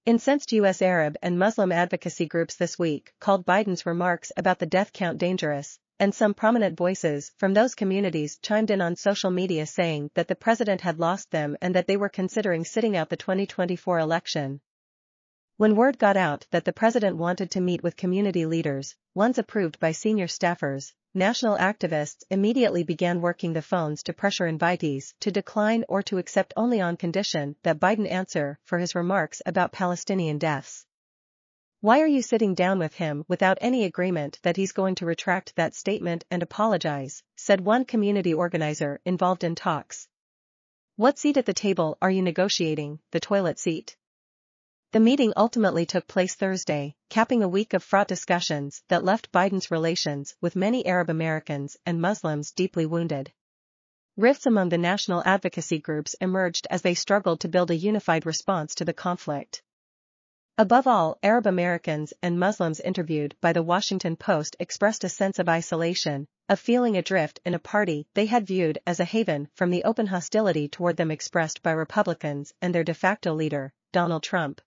Incensed U.S. Arab and Muslim advocacy groups this week called Biden's remarks about the death count dangerous, and some prominent voices from those communities chimed in on social media saying that the president had lost them and that they were considering sitting out the 2024 election. When word got out that the president wanted to meet with community leaders, ones approved by senior staffers, national activists immediately began working the phones to pressure invitees to decline or to accept only on condition that Biden answer for his remarks about Palestinian deaths. "Why are you sitting down with him without any agreement that he's going to retract that statement and apologize?" said one community organizer involved in talks. "What seat at the table are you negotiating, the toilet seat?" The meeting ultimately took place Thursday, capping a week of fraught discussions that left Biden's relations with many Arab Americans and Muslims deeply wounded. Rifts among the national advocacy groups emerged as they struggled to build a unified response to the conflict. Above all, Arab Americans and Muslims interviewed by the Washington Post expressed a sense of isolation, of feeling adrift in a party they had viewed as a haven from the open hostility toward them expressed by Republicans and their de facto leader, Donald Trump.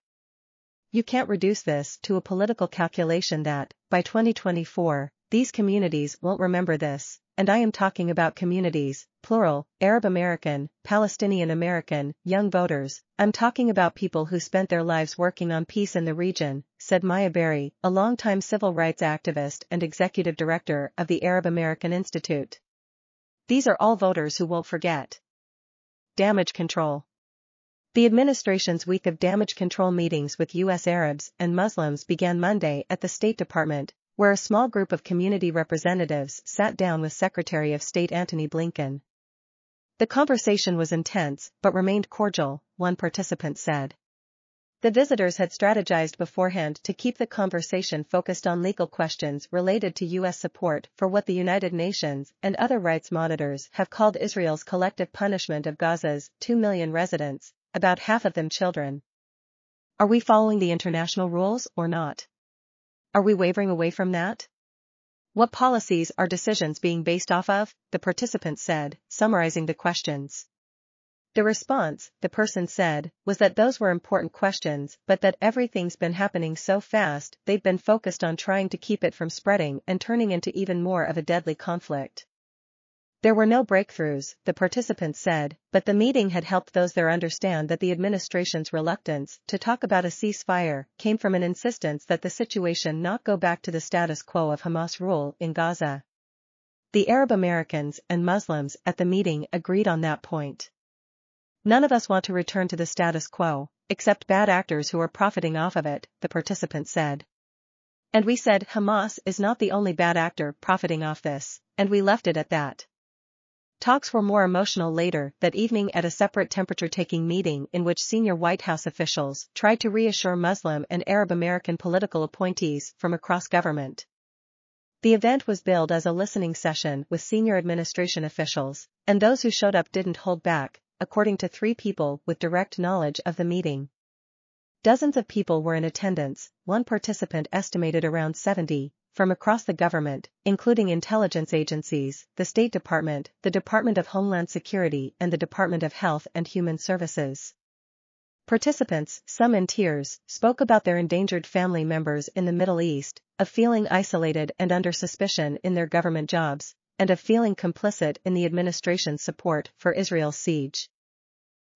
"You can't reduce this to a political calculation that, by 2024, these communities won't remember this, and I am talking about communities, plural, Arab American, Palestinian American, young voters, I'm talking about people who spent their lives working on peace in the region," said Maya Berry, a longtime civil rights activist and executive director of the Arab American Institute. "These are all voters who won't forget." Damage control. The administration's week of damage control meetings with U.S. Arabs and Muslims began Monday at the State Department, where a small group of community representatives sat down with Secretary of State Antony Blinken. The conversation was intense but remained cordial, one participant said. The visitors had strategized beforehand to keep the conversation focused on legal questions related to U.S. support for what the United Nations and other rights monitors have called Israel's collective punishment of Gaza's 2 million residents, about half of them children. "Are we following the international rules or not? Are we wavering away from that? What policies are decisions being based off of?" the participants said, summarizing the questions. The response, the person said, was that those were important questions but that everything's been happening so fast they've been focused on trying to keep it from spreading and turning into even more of a deadly conflict. There were no breakthroughs, the participants said, but the meeting had helped those there understand that the administration's reluctance to talk about a ceasefire came from an insistence that the situation not go back to the status quo of Hamas rule in Gaza. The Arab Americans and Muslims at the meeting agreed on that point. "None of us want to return to the status quo, except bad actors who are profiting off of it," the participant said. "And we said Hamas is not the only bad actor profiting off this, and we left it at that." Talks were more emotional later that evening at a separate temperature-taking meeting in which senior White House officials tried to reassure Muslim and Arab American political appointees from across government. The event was billed as a listening session with senior administration officials, and those who showed up didn't hold back, according to 3 people with direct knowledge of the meeting. Dozens of people were in attendance, one participant estimated around 70, from across the government, including intelligence agencies, the State Department, the Department of Homeland Security and the Department of Health and Human Services. Participants, some in tears, spoke about their endangered family members in the Middle East, of feeling isolated and under suspicion in their government jobs, and of feeling complicit in the administration's support for Israel's siege.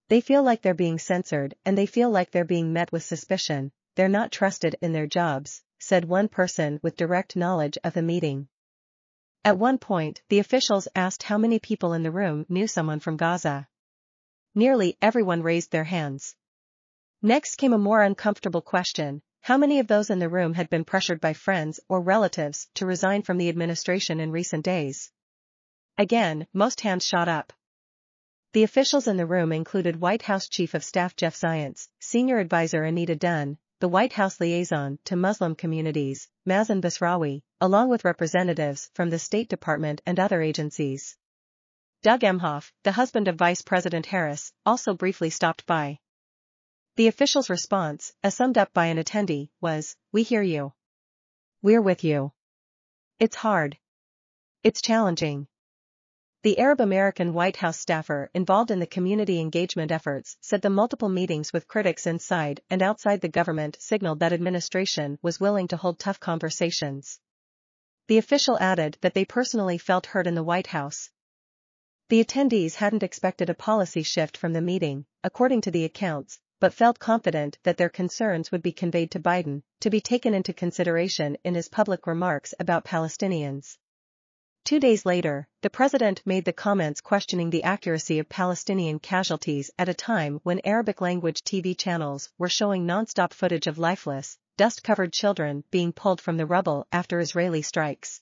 They feel like they're being censored and they feel like they're being met with suspicion, they're not trusted in their jobs, said one person with direct knowledge of the meeting. At one point, the officials asked how many people in the room knew someone from Gaza. Nearly everyone raised their hands. Next came a more uncomfortable question: how many of those in the room had been pressured by friends or relatives to resign from the administration in recent days? Again, most hands shot up. The officials in the room included White House Chief of Staff Jeff Zients, Senior Advisor Anita Dunn, the White House Liaison to Muslim Communities, Mazen Basrawi, along with representatives from the State Department and other agencies. Doug Emhoff, the husband of Vice President Harris, also briefly stopped by. The official's response, as summed up by an attendee, was, "We hear you. We're with you. It's hard. It's challenging." The Arab American White House staffer involved in the community engagement efforts said the multiple meetings with critics inside and outside the government signaled that administration was willing to hold tough conversations. The official added that they personally felt heard in the White House. The attendees hadn't expected a policy shift from the meeting, according to the accounts, but felt confident that their concerns would be conveyed to Biden, to be taken into consideration in his public remarks about Palestinians. 2 days later, the president made the comments questioning the accuracy of Palestinian casualties at a time when Arabic-language TV channels were showing non-stop footage of lifeless, dust-covered children being pulled from the rubble after Israeli strikes.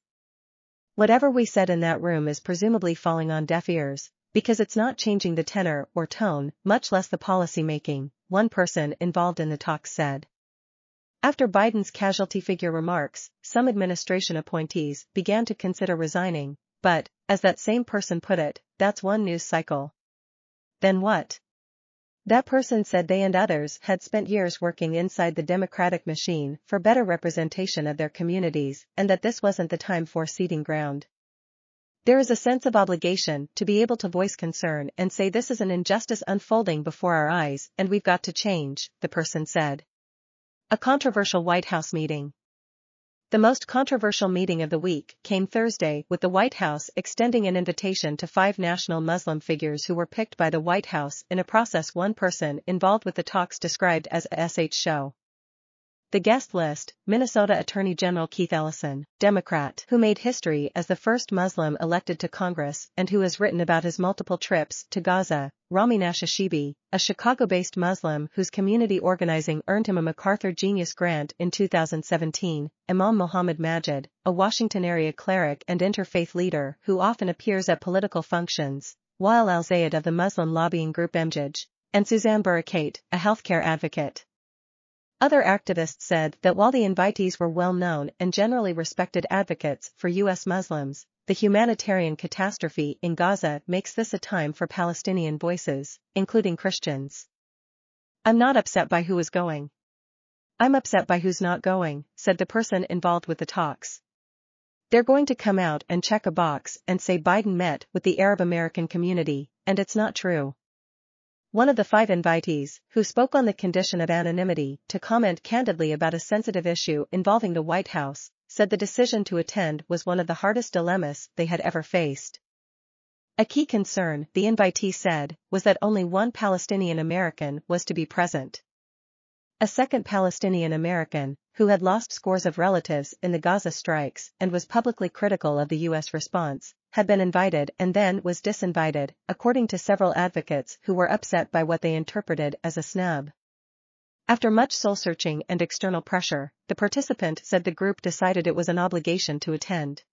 "Whatever we said in that room is presumably falling on deaf ears, because it's not changing the tenor or tone, much less the policy making," one person involved in the talks said. After Biden's casualty figure remarks, some administration appointees began to consider resigning, but, as that same person put it, that's one news cycle. Then what? That person said they and others had spent years working inside the Democratic machine for better representation of their communities and that this wasn't the time for ceding ground. "There is a sense of obligation to be able to voice concern and say this is an injustice unfolding before our eyes and we've got to change," the person said. A controversial White House meeting. The most controversial meeting of the week came Thursday with the White House extending an invitation to 5 national Muslim figures who were picked by the White House in a process one person involved with the talks described as a "SH show." The guest list: Minnesota Attorney General Keith Ellison, Democrat, who made history as the first Muslim elected to Congress and who has written about his multiple trips to Gaza; Rami Nashashibi, a Chicago-based Muslim whose community organizing earned him a MacArthur Genius Grant in 2017; Imam Mohammed Majid, a Washington-area cleric and interfaith leader who often appears at political functions; Wael Al-Zayed of the Muslim lobbying group MJIJ; and Suzanne Burakat, a healthcare advocate. Other activists said that while the invitees were well-known and generally respected advocates for U.S. Muslims, the humanitarian catastrophe in Gaza makes this a time for Palestinian voices, including Christians. "I'm not upset by who is going. I'm upset by who's not going," said the person involved with the talks. "They're going to come out and check a box and say Biden met with the Arab American community, and it's not true." One of the 5 invitees, who spoke on the condition of anonymity to comment candidly about a sensitive issue involving the White House, said the decision to attend was one of the hardest dilemmas they had ever faced. A key concern, the invitee said, was that only one Palestinian American was to be present. A second Palestinian American, who had lost scores of relatives in the Gaza strikes and was publicly critical of the U.S. response, had been invited and then was disinvited, according to several advocates who were upset by what they interpreted as a snub. After much soul-searching and external pressure, the participant said the group decided it was an obligation to attend.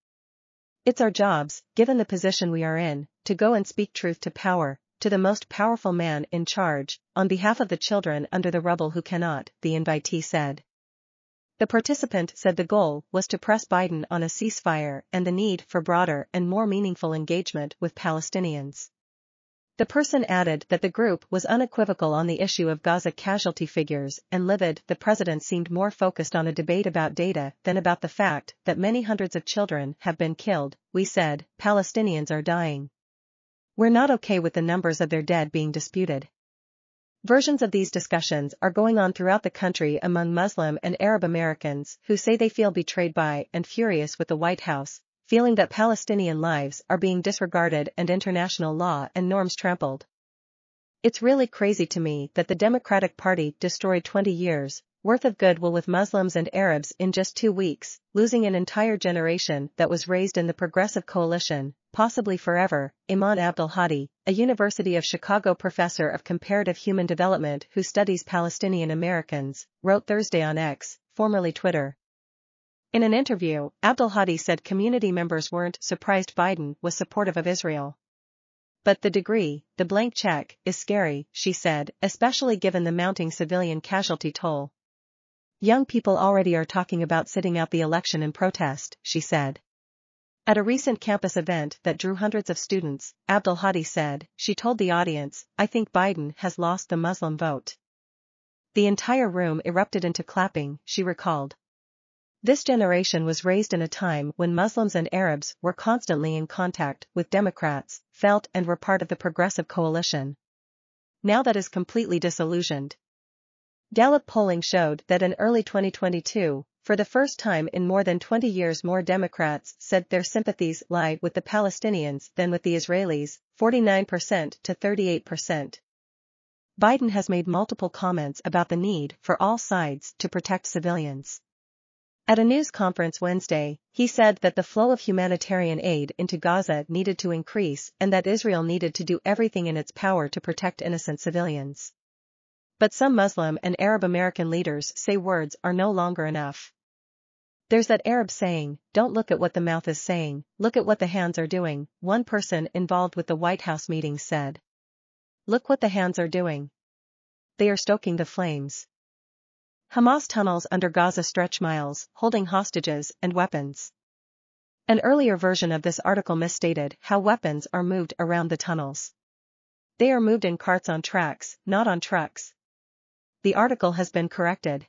"It's our jobs, given the position we are in, to go and speak truth to power, to the most powerful man in charge, on behalf of the children under the rubble who cannot," the invitee said. The participant said the goal was to press Biden on a ceasefire and the need for broader and more meaningful engagement with Palestinians. The person added that the group was unequivocal on the issue of Gaza casualty figures and livid. The president seemed more focused on a debate about data than about the fact that many hundreds of children have been killed. We said, Palestinians are dying. We're not okay with the numbers of their dead being disputed. Versions of these discussions are going on throughout the country among Muslim and Arab Americans who say they feel betrayed by and furious with the White House, feeling that Palestinian lives are being disregarded and international law and norms trampled. It's really crazy to me that the Democratic Party destroyed 20 years' worth of goodwill with Muslims and Arabs in just 2 weeks, losing an entire generation that was raised in the Progressive Coalition, possibly forever. Iman Abdul-Hadi, a University of Chicago professor of comparative human development who studies Palestinian Americans, wrote Thursday on X, formerly Twitter. In an interview, Abdul-Hadi said community members weren't surprised Biden was supportive of Israel. But the degree, the blank check, is scary, she said, especially given the mounting civilian casualty toll. Young people already are talking about sitting out the election in protest, she said. At a recent campus event that drew hundreds of students, Abdul-Hadi said, she told the audience, I think Biden has lost the Muslim vote. The entire room erupted into clapping, she recalled. This generation was raised in a time when Muslims and Arabs were constantly in contact with Democrats, felt and were part of the Progressive Coalition. Now that is completely disillusioned. Gallup polling showed that in early 2022, for the first time in more than 20 years, more Democrats said their sympathies lie with the Palestinians than with the Israelis, 49% to 38%. Biden has made multiple comments about the need for all sides to protect civilians. At a news conference Wednesday, he said that the flow of humanitarian aid into Gaza needed to increase and that Israel needed to do everything in its power to protect innocent civilians. But some Muslim and Arab American leaders say words are no longer enough. There's that Arab saying, don't look at what the mouth is saying, look at what the hands are doing, one person involved with the White House meeting said. Look what the hands are doing. They are stoking the flames. Hamas tunnels under Gaza stretch miles, holding hostages and weapons. An earlier version of this article misstated how weapons are moved around the tunnels. They are moved in carts on tracks, not on trucks. The article has been corrected.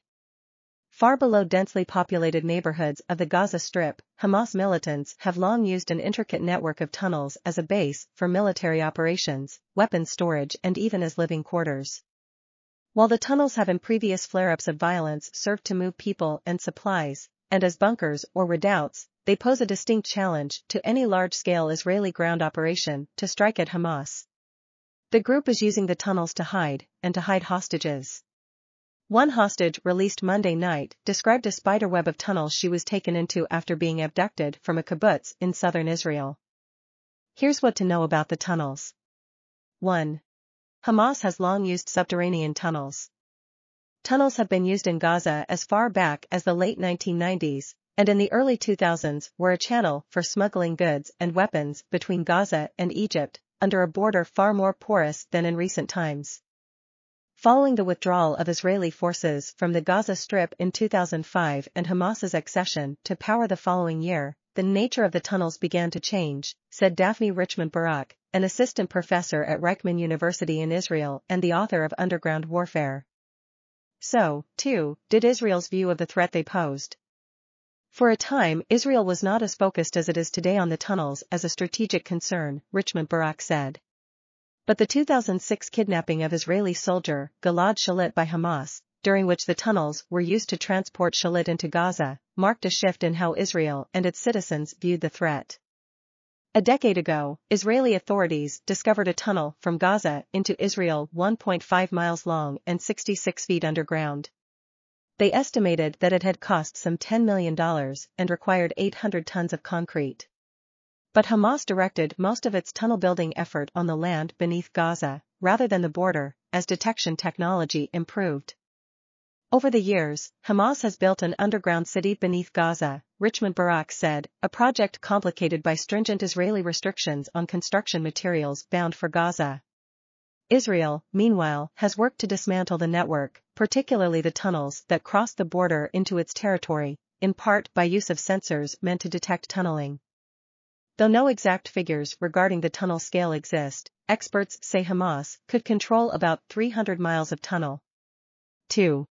Far below densely populated neighborhoods of the Gaza Strip, Hamas militants have long used an intricate network of tunnels as a base for military operations, weapons storage and even as living quarters. While the tunnels have in previous flare-ups of violence served to move people and supplies, and as bunkers or redoubts, they pose a distinct challenge to any large-scale Israeli ground operation to strike at Hamas. The group is using the tunnels to hide hostages. One hostage released Monday night described a spiderweb of tunnels she was taken into after being abducted from a kibbutz in southern Israel. Here's what to know about the tunnels. 1. Hamas has long used subterranean tunnels. Tunnels have been used in Gaza as far back as the late 1990s, and in the early 2000s were a channel for smuggling goods and weapons between Gaza and Egypt, under a border far more porous than in recent times. Following the withdrawal of Israeli forces from the Gaza Strip in 2005 and Hamas's accession to power the following year, the nature of the tunnels began to change, said Daphne Richmond Barak, an assistant professor at Reichman University in Israel and the author of Underground Warfare. So, too, did Israel's view of the threat they posed. For a time, Israel was not as focused as it is today on the tunnels as a strategic concern, Richmond Barak said. But the 2006 kidnapping of Israeli soldier Gilad Shalit by Hamas, during which the tunnels were used to transport Shalit into Gaza, marked a shift in how Israel and its citizens viewed the threat. A decade ago, Israeli authorities discovered a tunnel from Gaza into Israel 1.5 miles long and 66 feet underground. They estimated that it had cost some $10 million and required 800 tons of concrete. But Hamas directed most of its tunnel-building effort on the land beneath Gaza, rather than the border, as detection technology improved. Over the years, Hamas has built an underground city beneath Gaza, Richmond Barak said, a project complicated by stringent Israeli restrictions on construction materials bound for Gaza. Israel, meanwhile, has worked to dismantle the network, particularly the tunnels that cross the border into its territory, in part by use of sensors meant to detect tunneling. Though no exact figures regarding the tunnel scale exist, experts say Hamas could control about 300 miles of tunnel. 2.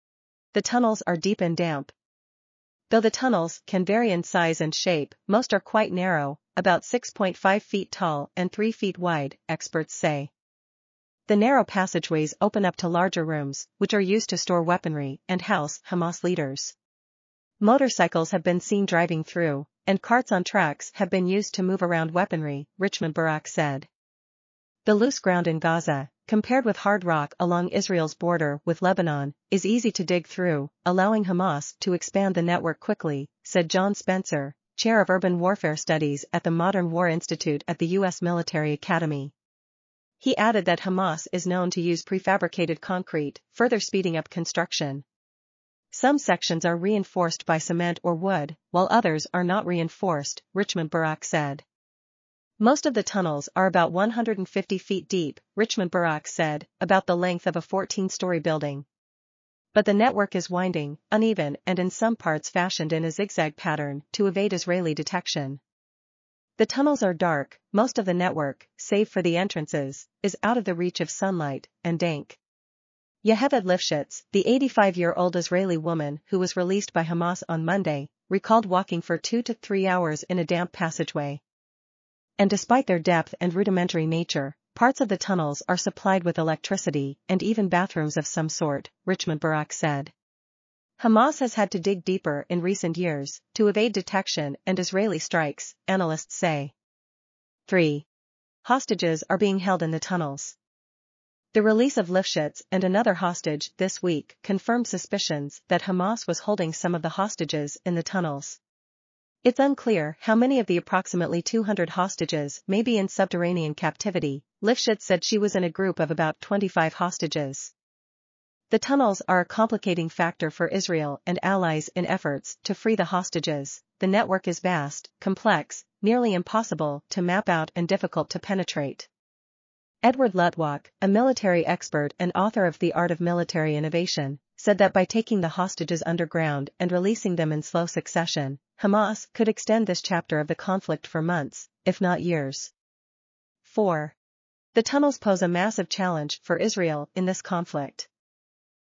The tunnels are deep and damp. Though the tunnels can vary in size and shape, most are quite narrow, about 6.5 feet tall and 3 feet wide, experts say. The narrow passageways open up to larger rooms, which are used to store weaponry and house Hamas leaders. Motorcycles have been seen driving through, and carts on tracks have been used to move around weaponry, Richmond Barak said. The loose ground in Gaza, compared with hard rock along Israel's border with Lebanon, is easy to dig through, allowing Hamas to expand the network quickly, said John Spencer, chair of urban warfare studies at the Modern War Institute at the U.S. Military Academy. He added that Hamas is known to use prefabricated concrete, further speeding up construction. Some sections are reinforced by cement or wood, while others are not reinforced, Richmond Barak said. Most of the tunnels are about 150 feet deep, Richmond Barak said, about the length of a 14-story building. But the network is winding, uneven and in some parts fashioned in a zigzag pattern to evade Israeli detection. The tunnels are dark, most of the network, save for the entrances, is out of the reach of sunlight, and dank. Yocheved Lifshitz, the 85-year-old Israeli woman who was released by Hamas on Monday, recalled walking for 2 to 3 hours in a damp passageway. And despite their depth and rudimentary nature, parts of the tunnels are supplied with electricity and even bathrooms of some sort, Richmond Barak said. Hamas has had to dig deeper in recent years to evade detection and Israeli strikes, analysts say. 3. Hostages are being held in the tunnels. The release of Lifshitz and another hostage this week confirmed suspicions that Hamas was holding some of the hostages in the tunnels. It's unclear how many of the approximately 200 hostages may be in subterranean captivity, Lifshitz said she was in a group of about 25 hostages. The tunnels are a complicating factor for Israel and allies in efforts to free the hostages. The network is vast, complex, nearly impossible to map out and difficult to penetrate. Edward Lutwak, a military expert and author of The Art of Military Innovation, said that by taking the hostages underground and releasing them in slow succession, Hamas could extend this chapter of the conflict for months, if not years. 4. The tunnels pose a massive challenge for Israel in this conflict.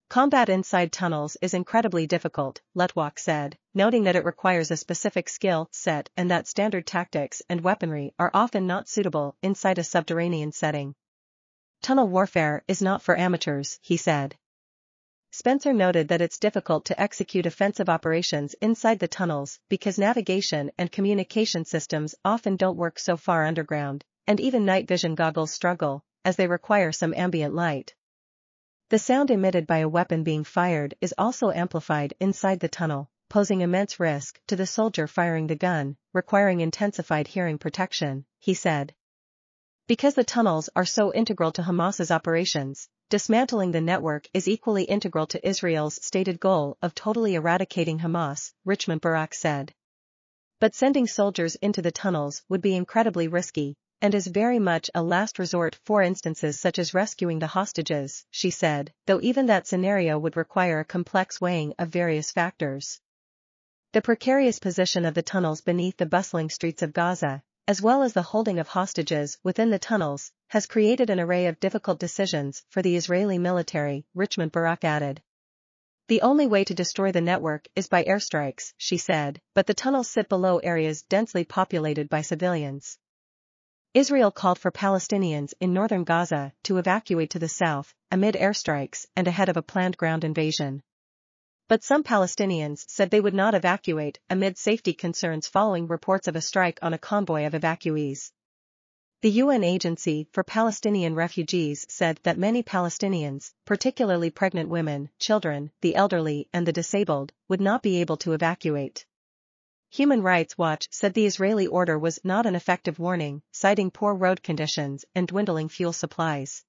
Combat inside tunnels is incredibly difficult, Lutwak said, noting that it requires a specific skill set and that standard tactics and weaponry are often not suitable inside a subterranean setting. Tunnel warfare is not for amateurs, he said. Spencer noted that it's difficult to execute offensive operations inside the tunnels because navigation and communication systems often don't work so far underground, and even night vision goggles struggle, as they require some ambient light. The sound emitted by a weapon being fired is also amplified inside the tunnel, posing immense risk to the soldier firing the gun, requiring intensified hearing protection, he said. Because the tunnels are so integral to Hamas's operations, dismantling the network is equally integral to Israel's stated goal of totally eradicating Hamas, Richmond Barak said. But sending soldiers into the tunnels would be incredibly risky, and is very much a last resort for instances such as rescuing the hostages, she said, though even that scenario would require a complex weighing of various factors. The precarious position of the tunnels beneath the bustling streets of Gaza, as well as the holding of hostages within the tunnels, has created an array of difficult decisions for the Israeli military, Richmond Barak added. The only way to destroy the network is by airstrikes, she said, but the tunnels sit below areas densely populated by civilians. Israel called for Palestinians in northern Gaza to evacuate to the south, amid airstrikes and ahead of a planned ground invasion. But some Palestinians said they would not evacuate amid safety concerns following reports of a strike on a convoy of evacuees. The UN Agency for Palestinian Refugees said that many Palestinians, particularly pregnant women, children, the elderly and the disabled, would not be able to evacuate. Human Rights Watch said the Israeli order was not an effective warning, citing poor road conditions and dwindling fuel supplies.